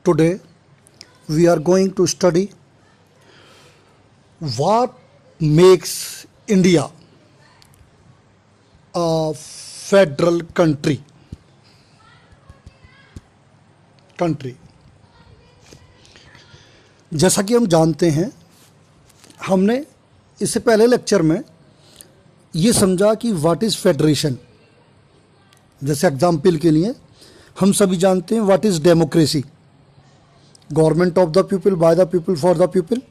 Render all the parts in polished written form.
Today we are going to study what makes India a federal country. जैसा कि हम जानते हैं, हमने इससे पहले लेक्चर में ये समझा कि व्हाट इज़ फेडरेशन। जैसे एग्जाम्पल के लिए हम सभी जानते हैं what is democracy, government of the people, by the people, for the people.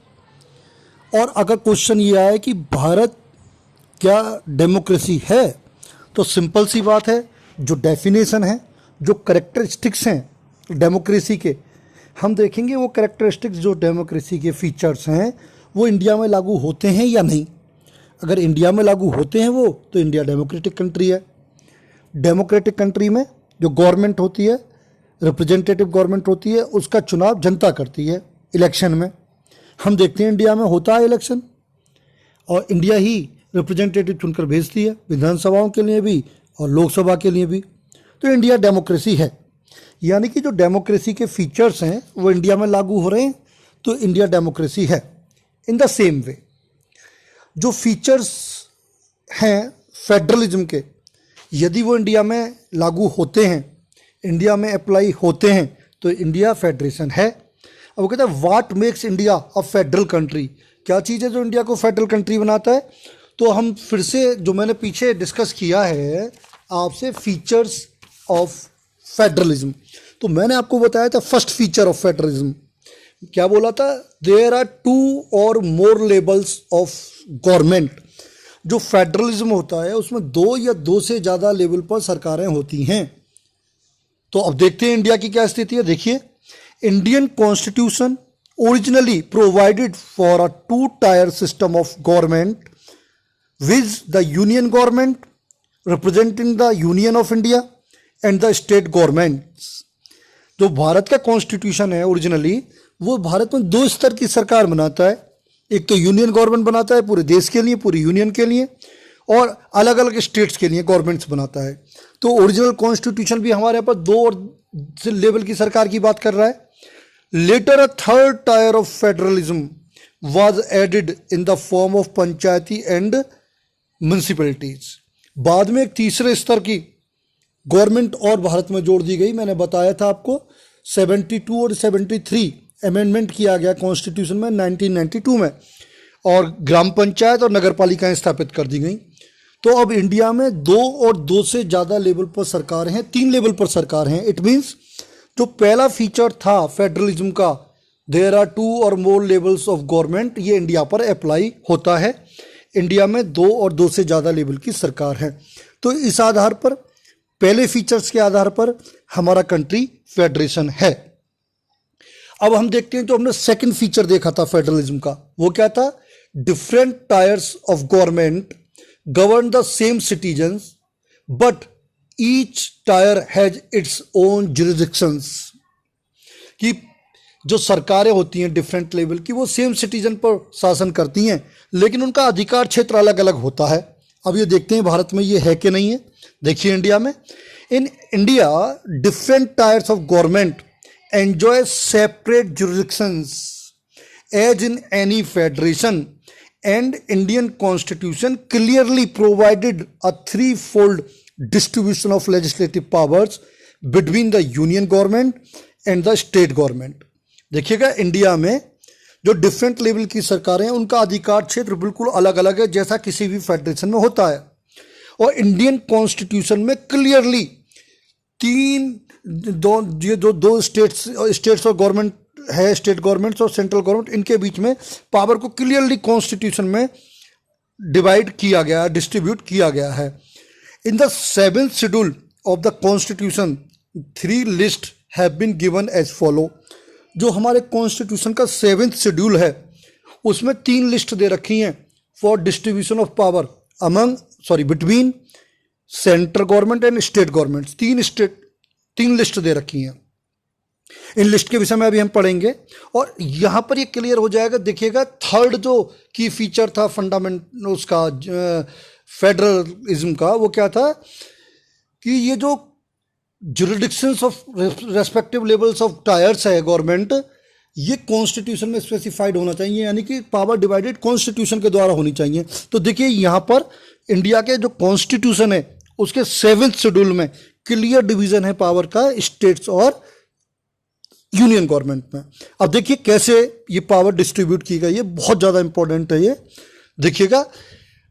और अगर क्वेश्चन ये आए कि भारत क्या डेमोक्रेसी है, तो सिंपल सी बात है, जो डेफिनेशन है, जो करेक्टरिस्टिक्स हैं डेमोक्रेसी के, हम देखेंगे वो करेक्टरिस्टिक्स जो डेमोक्रेसी के फीचर्स हैं वो इंडिया में लागू होते हैं या नहीं। अगर इंडिया में लागू होते हैं वो, तो इंडिया डेमोक्रेटिक कंट्री है। डेमोक्रेटिक कंट्री में जो गवर्नमेंट होती है, रिप्रेजेंटेटिव गवर्नमेंट होती है, उसका चुनाव जनता करती है इलेक्शन में। हम देखते हैं इंडिया में होता है इलेक्शन और इंडिया ही रिप्रेजेंटेटिव चुनकर भेजती है, विधानसभाओं के लिए भी और लोकसभा के लिए भी। तो इंडिया डेमोक्रेसी है, यानी कि जो डेमोक्रेसी के फीचर्स हैं वो इंडिया में लागू हो रहे हैं, तो इंडिया डेमोक्रेसी है। इन द सेम वे जो फीचर्स हैं फेडरलिज्म के, यदि वो इंडिया में लागू होते हैं, इंडिया में अप्लाई होते हैं, तो इंडिया फेडरेशन है। अब वो कहते हैं what makes India a federal country, क्या चीज़ है जो इंडिया को फेडरल कंट्री बनाता है। तो हम फिर से जो मैंने पीछे डिस्कस किया है आपसे, फीचर्स ऑफ फेडरलिज्म, तो मैंने आपको बताया था फर्स्ट फीचर ऑफ फेडरलिज्म क्या बोला था, देयर आर 2 और मोर लेवल्स ऑफ गवर्नमेंट। जो फेडरलिज्म होता है उसमें 2 या 2 से ज़्यादा लेवल पर सरकारें होती हैं। तो अब देखते हैं इंडिया की क्या स्थिति है। देखिए, Indian constitution originally provided for a 2-tier system of government with the union government representing the union of India and the state governments. जो भारत का कॉन्स्टिट्यूशन है ओरिजिनली, वो भारत में 2 स्तर की सरकार बनाता है। एक तो यूनियन गवर्नमेंट बनाता है पूरे देश के लिए, पूरी यूनियन के लिए, और अलग अलग स्टेट्स के लिए गवर्नमेंट्स बनाता है। तो ओरिजिनल कॉन्स्टिट्यूशन भी हमारे यहाँ पर 2 और लेवल की सरकार की बात कर रहा है। Later a 3rd tier of federalism was added in the form of panchayati and municipalities. बाद में एक तीसरे स्तर की गवर्नमेंट और भारत में जोड़ दी गई। मैंने बताया था आपको 72 और 73 अमेंडमेंट किया गया कॉन्स्टिट्यूशन में 1992 में, और ग्राम पंचायत और नगर पालिकाएँ स्थापित कर दी गई। तो अब इंडिया में 2 और 2 से ज़्यादा लेवल पर सरकार हैं, 3 लेवल पर सरकार हैं। इट मीन्स जो पहला फीचर था फेडरलिज्म का, देयर आर 2 और मोर लेवल्स ऑफ गवर्नमेंट, ये इंडिया पर अप्लाई होता है। इंडिया में 2 और 2 से ज़्यादा लेवल की सरकार है। तो इस आधार पर, पहले फीचर्स के आधार पर हमारा कंट्री फेडरेशन है। अब हम देखते हैं जो हमने सेकंड फीचर देखा था फेडरलिज्म का, वो क्या था, different tiers of government govern the same citizens but each tier has its own jurisdictions. कि जो सरकारें होती हैं डिफरेंट लेवल की, वो सेम सिटीजन पर शासन करती हैं, लेकिन उनका अधिकार क्षेत्र अलग अलग होता है। अब ये देखते हैं भारत में ये है कि नहीं है। देखिए इंडिया में, in India different tiers of government enjoy separate jurisdictions as in any federation, and Indian constitution clearly provided a 3-fold distribution of legislative powers between the union government and the state government। देखिएगा India में जो different level की सरकारें हैं उनका अधिकार क्षेत्र बिल्कुल अलग अलग है, जैसा किसी भी फेडरेशन में होता है। और इंडियन कॉन्स्टिट्यूशन में क्लियरली 2 स्टेट्स और गवर्नमेंट है, स्टेट गवर्नमेंट्स और सेंट्रल गवर्नमेंट, इनके बीच में पावर को क्लियरली कॉन्स्टिट्यूशन में डिवाइड किया गया, डिस्ट्रीब्यूट किया गया है। In the 7th schedule of the constitution 3 list have been given as follow. जो हमारे कॉन्स्टिट्यूशन का 7th शेड्यूल है उसमें 3 लिस्ट दे रखी हैं for distribution of power between central government and state governments. 3 list दे रखी हैं। इन लिस्ट के विषय में अभी हम पढ़ेंगे और यहाँ पर ये क्लियर हो जाएगा। देखिएगा, थर्ड जो की फीचर था फंडामेंट उसका फेडरलिज्म का, वो क्या था कि ये जो jurisdictions of respective levels of tiers है गवर्नमेंट, ये कॉन्स्टिट्यूशन में स्पेसिफाइड होना चाहिए, यानी कि पावर डिवाइडेड कॉन्स्टिट्यूशन के द्वारा होनी चाहिए। तो देखिए यहाँ पर इंडिया के जो कॉन्स्टिट्यूशन है उसके 7th शेड्यूल में क्लियर डिवीजन है पावर का स्टेट्स और यूनियन गवर्नमेंट में। अब देखिए कैसे ये पावर डिस्ट्रीब्यूट की गई है, बहुत ज़्यादा इंपॉर्टेंट है ये। देखिएगा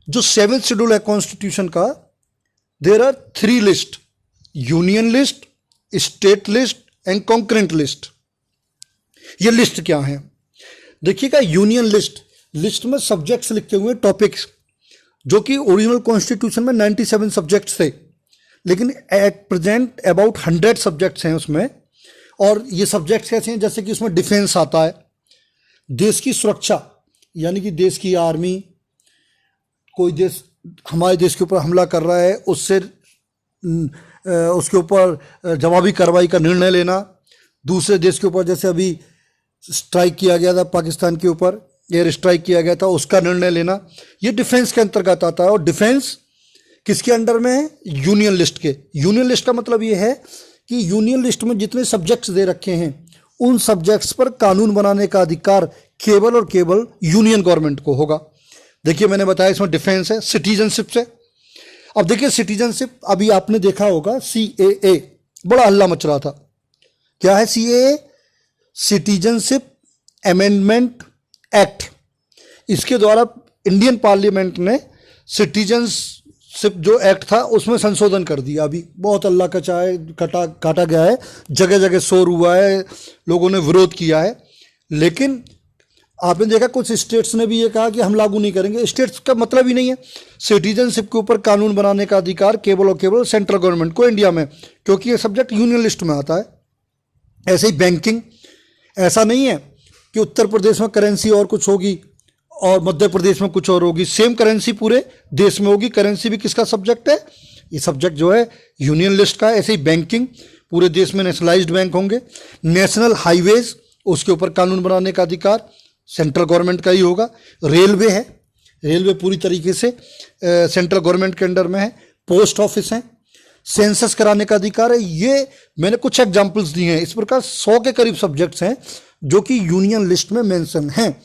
जो 7th शेड्यूल है कॉन्स्टिट्यूशन का, there are 3 list, union list, state list and concurrent list. ये लिस्ट क्या है? देखिएगा यूनियन लिस्ट में सब्जेक्ट्स लिखे हुए टॉपिक्स, जो कि ओरिजिनल कॉन्स्टिट्यूशन में 97 सब्जेक्ट्स थे, लेकिन एट प्रेजेंट अबाउट 100 सब्जेक्ट्स हैं उसमें। और ये सब्जेक्ट्स कैसे हैं? जैसे कि उसमें डिफेंस आता है, देश की सुरक्षा, यानी कि देश की आर्मी, कोई देश हमारे देश के ऊपर हमला कर रहा है उससे उसके ऊपर जवाबी कार्रवाई का निर्णय लेना, दूसरे देश के ऊपर जैसे अभी स्ट्राइक किया गया था पाकिस्तान के ऊपर, एयर स्ट्राइक किया गया था, उसका निर्णय लेना, ये डिफेंस के अंतर्गत आता है। और डिफेंस किसके अंडर में है? यूनियन लिस्ट के। यूनियन लिस्ट का मतलब ये है कि यूनियन लिस्ट में जितने सब्जेक्ट्स दे रखे हैं उन सब्जेक्ट्स पर कानून बनाने का अधिकार केवल और केवल यूनियन गवर्नमेंट को होगा। देखिए मैंने बताया इसमें डिफेंस है, सिटीजनशिप से। अब देखिए सिटीजनशिप, अभी आपने देखा होगा CAA, बड़ा हल्ला मच रहा था। क्या है CAA? Citizenship amendment act. इसके द्वारा इंडियन पार्लियामेंट ने सिटीजनशिप जो एक्ट था उसमें संशोधन कर दिया। अभी बहुत हल्ला काटा गया है, जगह जगह शोर हुआ है, लोगों ने विरोध किया है, लेकिन आपने देखा कुछ स्टेट्स ने भी ये कहा कि हम लागू नहीं करेंगे। स्टेट्स का मतलब ही नहीं है। सिटीजनशिप के ऊपर कानून बनाने का अधिकार केवल और केवल सेंट्रल गवर्नमेंट को इंडिया में, क्योंकि ये सब्जेक्ट यूनियन लिस्ट में आता है। ऐसे ही बैंकिंग, ऐसा नहीं है कि उत्तर प्रदेश में करेंसी और कुछ होगी और मध्य प्रदेश में कुछ और होगी, सेम करेंसी पूरे देश में होगी। करेंसी भी किसका सब्जेक्ट है? ये सब्जेक्ट जो है यूनियन लिस्ट का है। ऐसे ही बैंकिंग, पूरे देश में नेशनलाइज्ड बैंक होंगे। नेशनल हाईवेज, उसके ऊपर कानून बनाने का अधिकार सेंट्रल गवर्नमेंट का ही होगा। रेलवे है, रेलवे पूरी तरीके से सेंट्रल गवर्नमेंट के अंडर में है। पोस्ट ऑफिस है, सेंसस कराने का अधिकार है। ये मैंने कुछ एग्जांपल्स दिए हैं। इस प्रकार 100 के करीब सब्जेक्ट्स हैं जो कि यूनियन लिस्ट में मेंशन हैं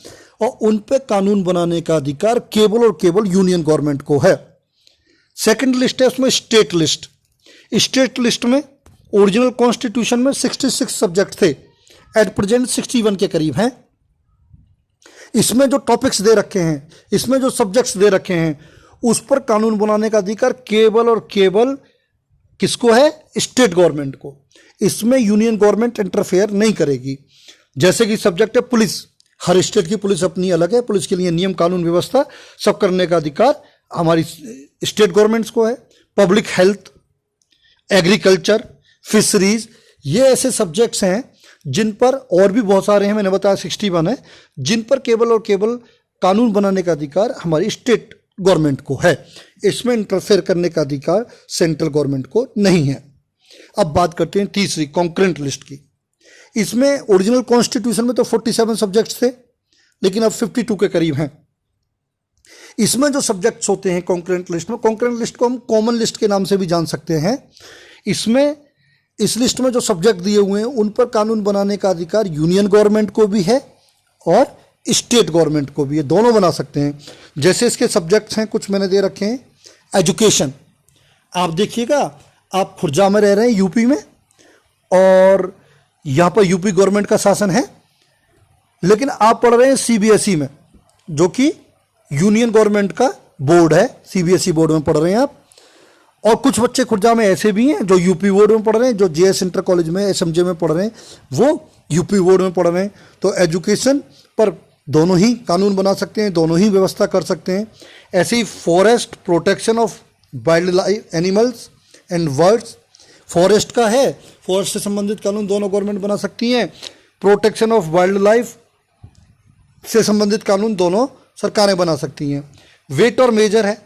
और उन पे कानून बनाने का अधिकार केवल और केवल यूनियन गवर्नमेंट को है। सेकंड लिस्ट है उसमें स्टेट लिस्ट। स्टेट लिस्ट में ओरिजिनल कॉन्स्टिट्यूशन में 66 सब्जेक्ट थे, एट प्रेजेंट 61 के करीब हैं। इसमें जो टॉपिक्स दे रखे हैं, इसमें जो सब्जेक्ट्स दे रखे हैं, उस पर कानून बनाने का अधिकार केवल और केवल किसको है? स्टेट गवर्नमेंट को। इसमें यूनियन गवर्नमेंट इंटरफेयर नहीं करेगी। जैसे कि सब्जेक्ट है पुलिस, हर स्टेट की पुलिस अपनी अलग है, पुलिस के लिए नियम कानून व्यवस्था सब करने का अधिकार हमारी स्टेट गवर्नमेंट्स को है। पब्लिक हेल्थ, एग्रीकल्चर, फिशरीज, ये ऐसे सब्जेक्ट्स हैं जिन पर, और भी बहुत सारे हैं, मैंने बताया 61 है, जिन पर केवल और केवल कानून बनाने का अधिकार हमारी स्टेट गवर्नमेंट को है। इसमें इंटरफेयर करने का अधिकार सेंट्रल गवर्नमेंट को नहीं है। अब बात करते हैं तीसरी, कॉन्करेंट लिस्ट की। इसमें ओरिजिनल कॉन्स्टिट्यूशन में तो 47 सब्जेक्ट्स थे, लेकिन अब 52 के करीब हैं। इसमें जो सब्जेक्ट्स होते हैं कॉन्करेंट लिस्ट में, कॉन्करेंट लिस्ट को हम कॉमन लिस्ट के नाम से भी जान सकते हैं। इसमें इस लिस्ट में जो सब्जेक्ट दिए हुए हैं उन पर कानून बनाने का अधिकार यूनियन गवर्नमेंट को भी है और स्टेट गवर्नमेंट को भी है, दोनों बना सकते हैं। जैसे इसके सब्जेक्ट्स हैं, कुछ मैंने दे रखे हैं। एजुकेशन, आप देखिएगा, आप खुर्जा में रह रहे हैं यूपी में, और यहाँ पर यूपी गवर्नमेंट का शासन है, लेकिन आप पढ़ रहे हैं CBSE में, जो कि यूनियन गवर्नमेंट का बोर्ड है। CBSE बोर्ड में पढ़ रहे हैं आप। और कुछ बच्चे खुर्जा में ऐसे भी हैं जो यूपी बोर्ड में पढ़ रहे हैं, जो JS इंटर कॉलेज में SMJ में पढ़ रहे हैं, वो यूपी बोर्ड में पढ़ रहे हैं। तो एजुकेशन पर दोनों ही कानून बना सकते हैं, दोनों ही व्यवस्था कर सकते हैं। ऐसे ही forest, protection of wild life animals and birds, forest का है, फॉरेस्ट से संबंधित कानून दोनों गवर्नमेंट बना सकती हैं। प्रोटेक्शन ऑफ वाइल्ड लाइफ से संबंधित कानून दोनों सरकारें बना सकती हैं। वेट और मेजर है,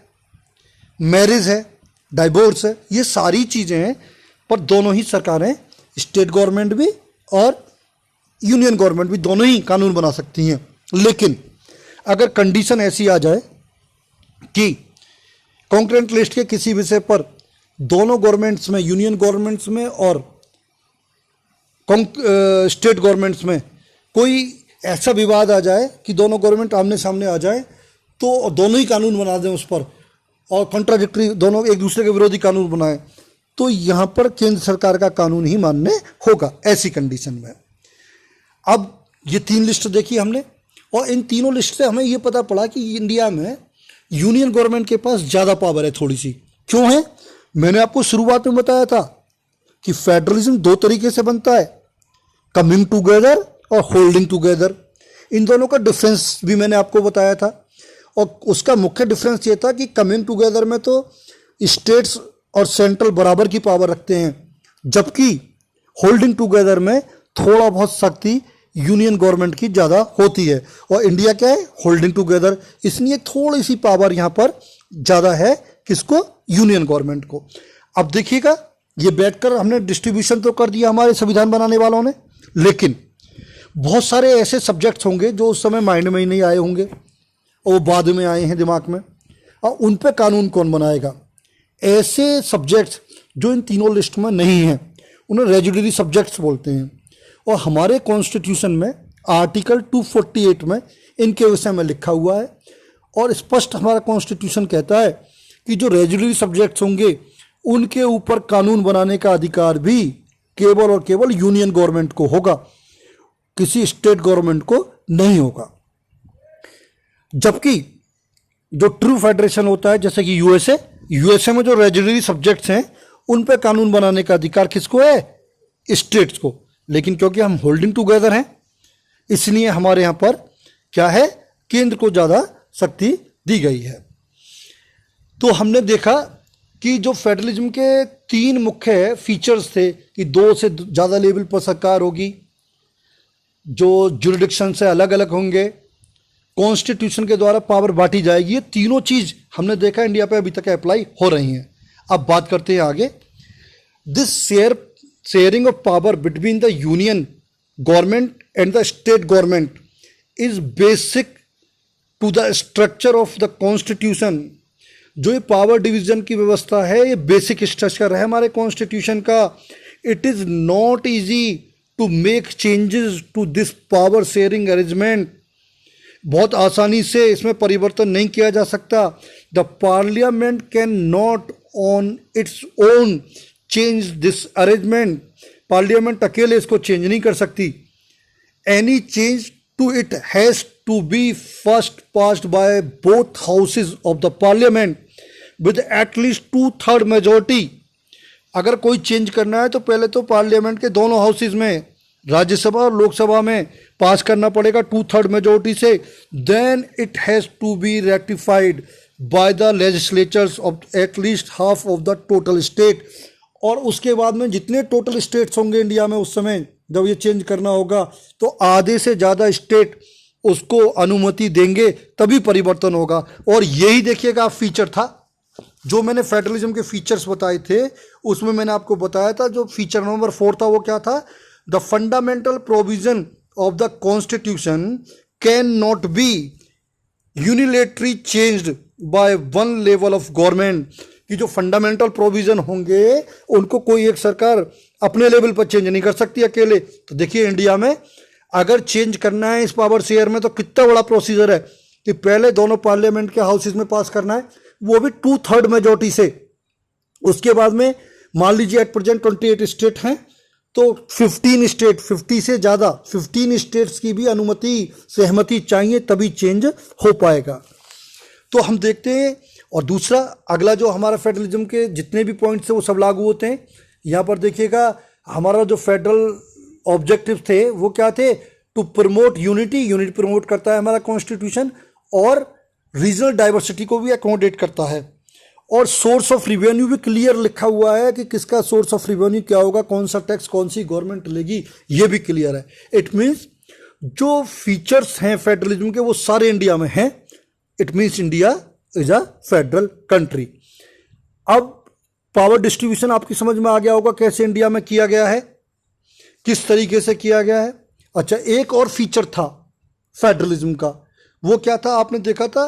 मैरिज है, डाइवोर्स है, ये सारी चीज़ें हैं, पर दोनों ही सरकारें, स्टेट गवर्नमेंट भी और यूनियन गवर्नमेंट भी, दोनों ही कानून बना सकती हैं। लेकिन अगर कंडीशन ऐसी आ जाए कि कॉन्करेंट लिस्ट के किसी विषय पर दोनों गवर्नमेंट्स में, यूनियन गवर्नमेंट्स में और स्टेट गवर्नमेंट्स में कोई ऐसा विवाद आ जाए कि दोनों गवर्नमेंट आमने सामने आ जाए तो दोनों ही कानून बना दें उस पर, और कॉन्ट्राडिक्टरी, दोनों एक दूसरे के विरोधी कानून बनाएं, तो यहाँ पर केंद्र सरकार का कानून ही मान्य होगा ऐसी कंडीशन में। अब ये 3 लिस्ट देखी हमने, और इन तीनों लिस्ट से हमें ये पता पड़ा कि इंडिया में यूनियन गवर्नमेंट के पास ज़्यादा पावर है थोड़ी सी। क्यों है? मैंने आपको शुरुआत में बताया था कि फेडरलिज्म 2 तरीके से बनता है, कमिंग टुगेदर और होल्डिंग टुगेदर। इन दोनों का डिफरेंस भी मैंने आपको बताया था, और उसका मुख्य डिफरेंस ये था कि कमिंग टुगेदर में तो स्टेट्स और सेंट्रल बराबर की पावर रखते हैं, जबकि होल्डिंग टुगेदर में थोड़ा बहुत शक्ति यूनियन गवर्नमेंट की ज़्यादा होती है। और इंडिया क्या है? होल्डिंग टुगेदर, इसलिए थोड़ी सी पावर यहाँ पर ज़्यादा है, किसको? यूनियन गवर्नमेंट को। अब देखिएगा, ये बैठकर हमने डिस्ट्रीब्यूशन तो कर दिया हमारे संविधान बनाने वालों ने, लेकिन बहुत सारे ऐसे सब्जेक्ट्स होंगे जो उस समय माइंड में ही नहीं आए होंगे और वो बाद में आए हैं दिमाग में, और उन पे कानून कौन बनाएगा? ऐसे सब्जेक्ट्स जो इन तीनों लिस्ट में नहीं हैं उन्हें रेजिडरी सब्जेक्ट्स बोलते हैं, और हमारे कॉन्स्टिट्यूशन में आर्टिकल 248 में इनके विषय में लिखा हुआ है, और स्पष्ट हमारा कॉन्स्टिट्यूशन कहता है कि जो रेजिडरी सब्जेक्ट्स होंगे उनके ऊपर कानून बनाने का अधिकार भी केवल और केवल यूनियन गवर्नमेंट को होगा, किसी स्टेट गवर्नमेंट को नहीं होगा। जबकि जो ट्रू फेडरेशन होता है, जैसे कि यूएसए में जो रेजिडरी सब्जेक्ट्स हैं उन पे कानून बनाने का अधिकार किसको है? स्टेट्स को। लेकिन क्योंकि हम होल्डिंग टुगेदर हैं, इसलिए हमारे यहाँ पर क्या है? केंद्र को ज़्यादा शक्ति दी गई है। तो हमने देखा कि जो फेडरलिज्म के 3 मुख्य फीचर्स थे कि 2 से ज़्यादा लेवल पर सरकार होगी, जो जुरिडिक्शन से अलग अलग होंगे, कॉन्स्टिट्यूशन के द्वारा पावर बांटी जाएगी, ये तीनों चीज़ हमने देखा इंडिया पे अभी तक अप्लाई हो रही हैं। अब बात करते हैं आगे। This sharing of power between the union government and the state government is basic to the structure of the constitution. जो ये पावर डिवीजन की व्यवस्था है, ये बेसिक स्ट्रक्चर है हमारे कॉन्स्टिट्यूशन का। It is not easy to make changes to this power sharing arrangement. बहुत आसानी से इसमें परिवर्तन नहीं किया जा सकता। The parliament can not on its own change this arrangement. Parliament अकेले इसको चेंज नहीं कर सकती। Any change to it has to be first passed by both houses of the parliament with at least 2/3 majority. अगर कोई change करना है तो पहले तो पार्लियामेंट के दोनों हाउसेज में, राज्यसभा और लोकसभा में पास करना पड़ेगा 2/3 मेजोरिटी से। Then it has to be rectified by the legislatures of at least half of the total state. और उसके बाद में जितने टोटल स्टेट्स होंगे इंडिया में उस समय जब ये चेंज करना होगा, तो आधे से ज़्यादा स्टेट उसको अनुमति देंगे, तभी परिवर्तन होगा। और यही देखिएगा फीचर था जो मैंने फेडरलिज्म के फीचर्स बताए थे, उसमें मैंने आपको बताया था जो फीचर नंबर 4 था वो क्या था? The fundamental provision of the constitution can not be unilateral changed by one level of government. कि जो फंडामेंटल प्रोविजन होंगे उनको कोई एक सरकार अपने लेवल पर चेंज नहीं कर सकती अकेले। तो देखिए इंडिया में अगर चेंज करना है इस पावर शेयर में तो कितना बड़ा प्रोसीजर है कि पहले दोनों पार्लियामेंट के हाउसेज में पास करना है, वो भी 2/3 मेजोरिटी से। उसके बाद में मान लीजिए एट प्रेजेंट 28 स्टेट हैं, तो 15 स्टेट, 50 से ज़्यादा 15 स्टेट्स की भी अनुमति, सहमति चाहिए, तभी चेंज हो पाएगा। तो हम देखते हैं। और दूसरा अगला जो हमारा फेडरलिज्म के जितने भी पॉइंट्स हैं वो सब लागू होते हैं। यहाँ पर देखिएगा हमारा जो फेडरल ऑब्जेक्टिव थे वो क्या थे? टू प्रमोट यूनिटी प्रमोट करता है हमारा कॉन्स्टिट्यूशन, और रीजनल डाइवर्सिटी को भी अकोमोडेट करता है। और सोर्स ऑफ रिवेन्यू भी क्लियर लिखा हुआ है कि किसका सोर्स ऑफ रिवेन्यू क्या होगा, कौन सा टैक्स कौन सी गवर्नमेंट लेगी, ये भी क्लियर है। इट मीन्स जो फीचर्स हैं फेडरलिज्म के वो सारे इंडिया में हैं। It means India is a federal country. अब पावर डिस्ट्रीब्यूशन आपकी समझ में आ गया होगा कैसे इंडिया में किया गया है, किस तरीके से किया गया है। अच्छा, एक और फीचर था फेडरलिज्म का, वो क्या था? आपने देखा था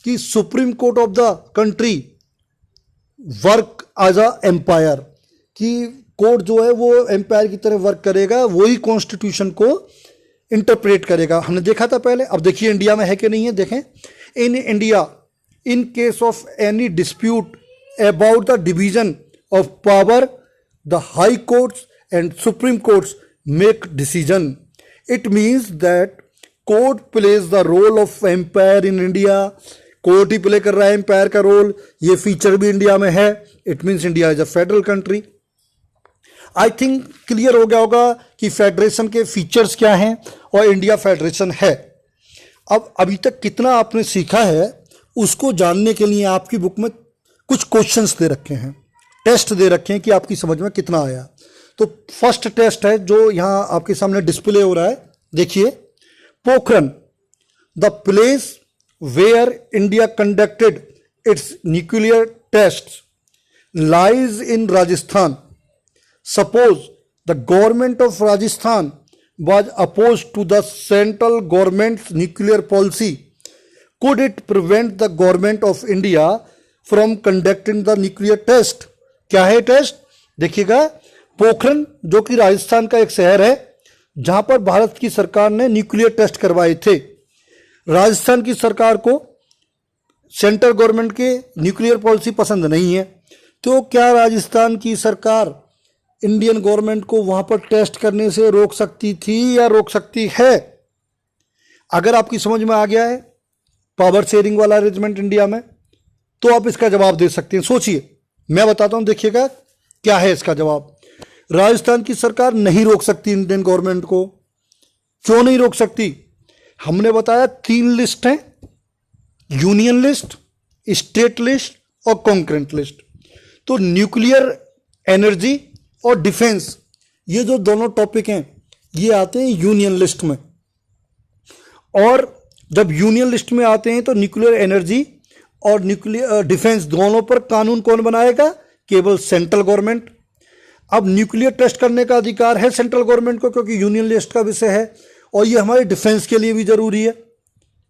कि supreme court of the country work as a umpire, कि कोर्ट जो है वो एम्पायर की तरह वर्क करेगा, वही कॉन्स्टिट्यूशन को इंटरप्रेट करेगा। हमने देखा था पहले, अब देखिए इंडिया में है कि नहीं है। देखें, in India in case of any dispute about the division of power the high courts and supreme courts make decision. It means that court plays the role of umpire in India. Court ही play कर रहा है empire का role, ये feature भी India में है। It means India is a federal country. I think clear हो गया होगा कि फेडरेशन के फीचर्स क्या हैं और इंडिया फेडरेशन है। अब अभी तक कितना आपने सीखा है उसको जानने के लिए आपकी बुक में कुछ क्वेश्चंस दे रखे हैं, टेस्ट दे रखे हैं कि आपकी समझ में कितना आया। तो फर्स्ट टेस्ट है जो यहां आपके सामने डिस्प्ले हो रहा है, देखिए। Pokhran, the place where India conducted its nuclear test lies in Rajasthan. Suppose the government of Rajasthan was opposed to the central government's nuclear policy. Could it prevent the government of India from conducting the nuclear test? क्या है test? देखिएगा, पोखरण जो कि राजस्थान का एक शहर है जहां पर भारत की सरकार ने न्यूक्लियर टेस्ट करवाए थे। राजस्थान की सरकार को सेंट्रल गवर्नमेंट के न्यूक्लियर पॉलिसी पसंद नहीं है, तो क्या राजस्थान की सरकार इंडियन गवर्नमेंट को वहां पर टेस्ट करने से रोक सकती थी या रोक सकती है? अगर आपकी समझ में आ गया है पावर शेयरिंग वाला अरेंजमेंट इंडिया में, तो आप इसका जवाब दे सकते हैं। सोचिए, मैं बताता हूं, देखिएगा क्या है इसका जवाब। राजस्थान की सरकार नहीं रोक सकती इंडियन गवर्नमेंट को। क्यों नहीं रोक सकती? हमने बताया 3 लिस्ट हैं, यूनियन लिस्ट, स्टेट लिस्ट और कॉन्करेंट लिस्ट। तो न्यूक्लियर एनर्जी और डिफेंस, ये जो दोनों टॉपिक हैं ये आते हैं यूनियन लिस्ट में। और जब यूनियन लिस्ट में आते हैं तो न्यूक्लियर एनर्जी और न्यूक्लियर डिफेंस दोनों पर कानून कौन बनाएगा? केवल सेंट्रल गवर्नमेंट। अब न्यूक्लियर टेस्ट करने का अधिकार है सेंट्रल गवर्नमेंट को, क्योंकि यूनियन लिस्ट का विषय है और ये हमारे डिफेंस के लिए भी जरूरी है,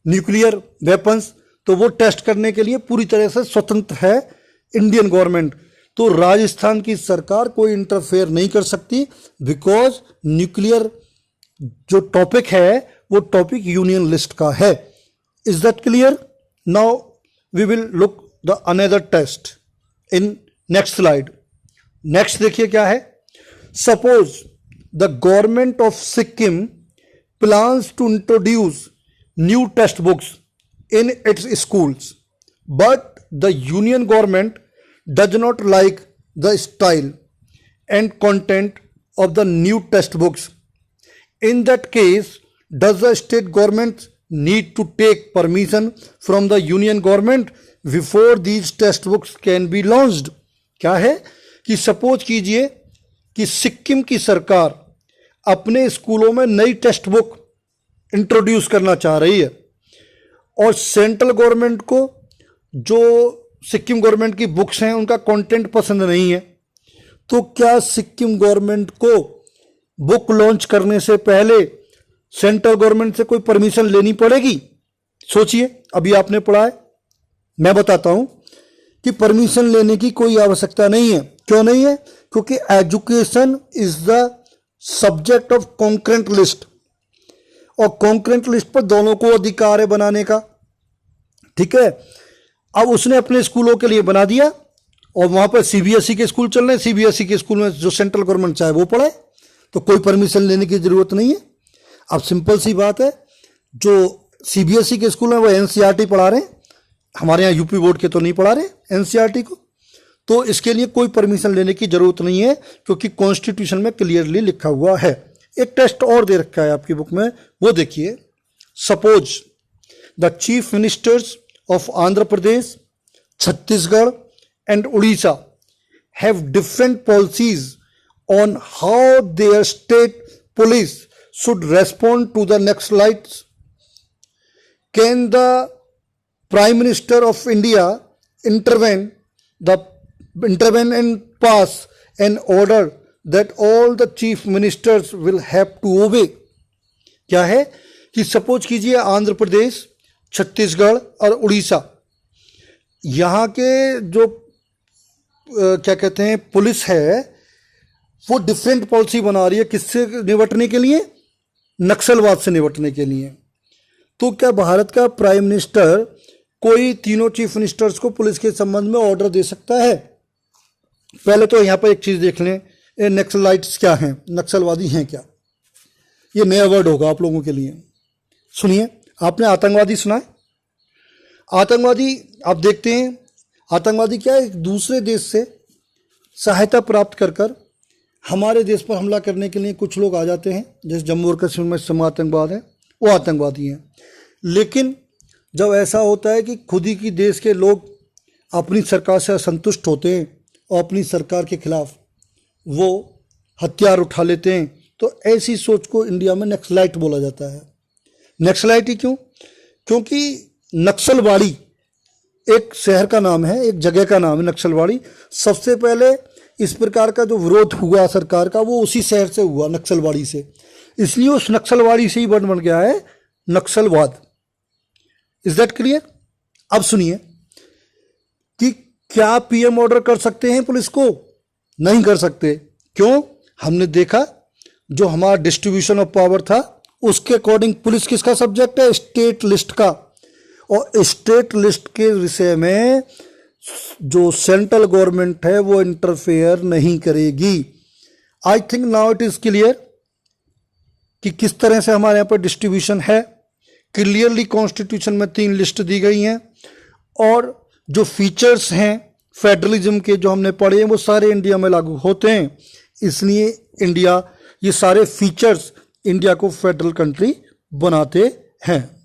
न्यूक्लियर वेपन्स। तो वो टेस्ट करने के लिए पूरी तरह से स्वतंत्र है इंडियन गवर्नमेंट। तो राजस्थान की सरकार कोई इंटरफेयर नहीं कर सकती, बिकॉज न्यूक्लियर जो टॉपिक है वो टॉपिक यूनियन लिस्ट का है। Is that clear? Now we will look the another test in next slide. Next देखिए क्या है। Suppose the government of Sikkim plans to introduce new text books in its schools, but the union government does not like the style and content of the new textbooks. In that case, does the state government need to take permission from the union government before these textbooks can be launched? क्या है कि suppose कीजिए कि सिक्किम की सरकार अपने स्कूलों में नई टेक्स्ट बुक इंट्रोड्यूस करना चाह रही है और सेंट्रल गवर्नमेंट को जो सिक्किम गवर्नमेंट की बुक्स हैं उनका कंटेंट पसंद नहीं है, तो क्या सिक्किम गवर्नमेंट को बुक लॉन्च करने से पहले सेंट्रल गवर्नमेंट से कोई परमिशन लेनी पड़ेगी? सोचिए, अभी आपने पढ़ा है, मैं बताता हूं कि परमिशन लेने की कोई आवश्यकता नहीं है। क्यों नहीं है? क्योंकि education is the subject of concurrent list और कॉन्करेंट लिस्ट पर दोनों को अधिकार है बनाने का। ठीक है, अब उसने अपने स्कूलों के लिए बना दिया और वहां पर सीबीएसई के स्कूल चल रहे हैं, सीबीएसई के स्कूल में जो सेंट्रल गवर्नमेंट चाहे वो पढ़ाए, तो कोई परमिशन लेने की जरूरत नहीं है। अब सिंपल सी बात है, जो सीबीएसई के स्कूल में वो एनसीईआरटी पढ़ा रहे हैं, हमारे यहाँ यूपी बोर्ड के तो नहीं पढ़ा रहे एनसीईआरटी को, तो इसके लिए कोई परमिशन लेने की जरूरत नहीं है, क्योंकि कॉन्स्टिट्यूशन में क्लियरली लिखा हुआ है। एक टेस्ट और दे रखा है आपकी बुक में, वो देखिए। Suppose the chief ministers of Andhra Pradesh, Chhattisgarh and Orissa have different policies on how their state police should respond to the Naxalites. Can the prime minister of India intervene and pass an order that all the chief ministers will have to obey? क्या है कि suppose कीजिए आंध्र प्रदेश, छत्तीसगढ़ और उड़ीसा, यहाँ के जो क्या कहते हैं पुलिस है वो डिफरेंट पॉलिसी बना रही है किससे निपटने के लिए, नक्सलवाद से निपटने के लिए। तो क्या भारत का प्राइम मिनिस्टर कोई तीनों चीफ मिनिस्टर्स को पुलिस के संबंध में ऑर्डर दे सकता है? पहले तो यहाँ पर एक चीज़ देख लें, ये नक्सलाइट्स क्या हैं, नक्सलवादी हैं क्या? ये नया वर्ड होगा आप लोगों के लिए। सुनिए, आपने आतंकवादी सुना है? आतंकवादी आप देखते हैं, आतंकवादी क्या है, एक दूसरे देश से सहायता प्राप्त कर कर हमारे देश पर हमला करने के लिए कुछ लोग आ जाते हैं, जैसे जम्मू और कश्मीर में सम आतंकवाद है, वो आतंकवादी हैं। लेकिन जब ऐसा होता है कि खुद ही की देश के लोग अपनी सरकार से असंतुष्ट होते हैं और अपनी सरकार के खिलाफ वो हथियार उठा लेते हैं, तो ऐसी सोच को इंडिया में नक्सलाइट बोला जाता है। नक्सलाइट ही क्यों? क्योंकि नक्सलवाड़ी एक शहर का नाम है, एक जगह का नाम है नक्सलवाड़ी। सबसे पहले इस प्रकार का जो विरोध हुआ सरकार का वो उसी शहर से हुआ, नक्सलवाड़ी से, इसलिए उस नक्सलवाड़ी से ही वर्ड बन गया है नक्सलवाद। Is that clear? अब सुनिए कि क्या पीएम ऑर्डर कर सकते हैं पुलिस को? नहीं कर सकते। क्यों? हमने देखा जो हमारा डिस्ट्रीब्यूशन ऑफ पावर था उसके अकॉर्डिंग पुलिस किसका सब्जेक्ट है? स्टेट लिस्ट का। और स्टेट लिस्ट के विषय में जो सेंट्रल गवर्नमेंट है वो इंटरफेयर नहीं करेगी। I think now it is clear कि किस तरह से हमारे यहाँ पर डिस्ट्रीब्यूशन है। क्लियरली कॉन्स्टिट्यूशन में 3 लिस्ट दी गई हैं और जो फीचर्स हैं फेडरलिज्म के जो हमने पढ़े हैं वो सारे इंडिया में लागू होते हैं। इसलिए इंडिया, ये सारे फीचर्स इंडिया को फेडरल कंट्री बनाते हैं।